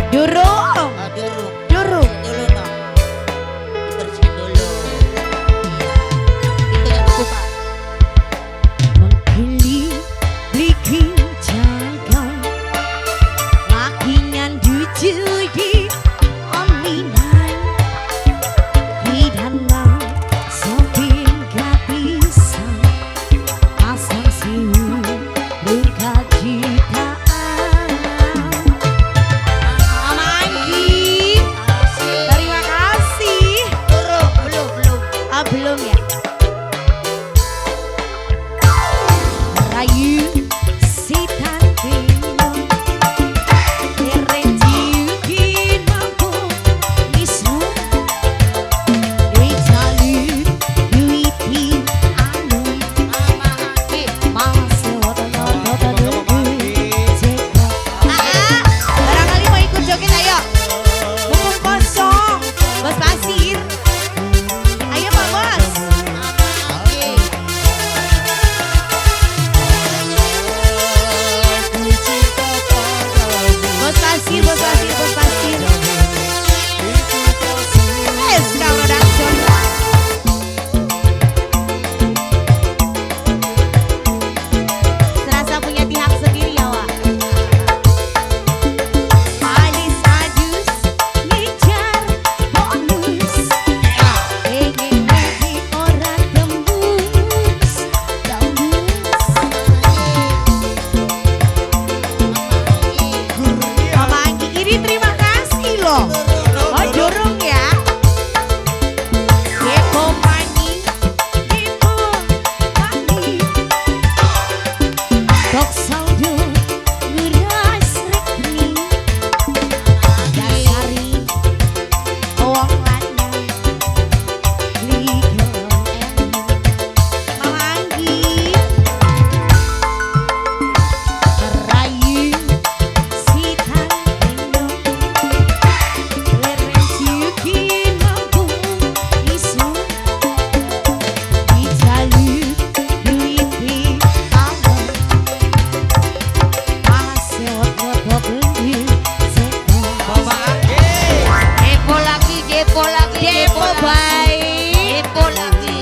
Durung. Durung. Dulu dong. Dibersihin dulu. Iya. Itu yang lupa. Mengkili-liki jaga lakingan dujudi ominan hidangan sopin gak bisa pasang siu luka jitaan. Mama Anggi, terima kasih. Belum. Ah, belum ya. Rayu si tantino Terenjiuki mampu bisa Dijalin duiti anu Mama Anggi. Masih otot-otot cekak. Barangkali mau ikut joget ayo. Mumpung kosong Bos Pasir. Ayo Pak Bos. Anggi. Bos Pasir. SK Production. Serasa punya pihak sendiri ya Wak. Alis adus ngejar bonus. Pengen orang tembus. Mama Anggi ini terima kasih loh. Oh dorong ya. Kepo mani. Tok saldo nguras rekni. Dasari wong lanang. Legal Mama Anggi. Rayu si tantino Terenjiuki mampu isu Dijalin duiti awal Masih otot-otot cekak. Depo lagi. Depo baik. Depo lagi.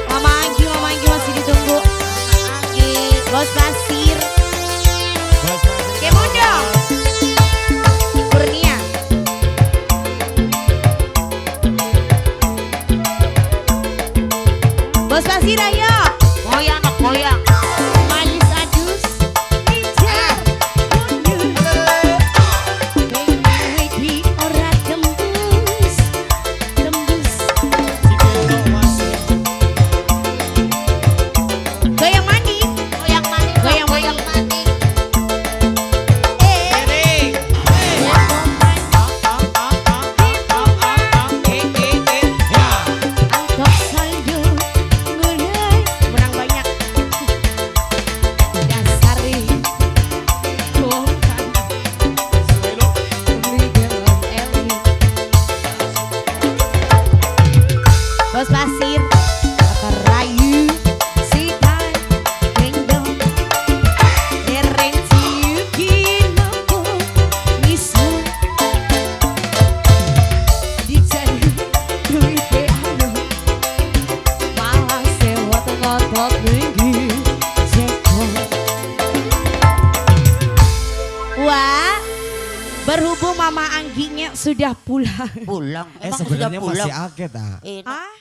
Mama Anggi masih ditunggu. Anggi. Bos Pasir. Kemundo. Kurnia. Bos Pasir ayo. Goyang. Manis adus. Ngejar bonus. Pengen di ora tembus. Goyang mani. Goyang mani. Angkot saldo mulai menang banyak. Dasari bukan legal alien. Bos Pasir Rayu si tantino Terenjiuki mampu bisa Dijalin duiti anu malah sewot ngotot tinggi cekak. Wah, berhubung Mama Angginya sudah pulang. Pulang. Emang Sebenarnya sudah pulang. masih agak Enak. Ah,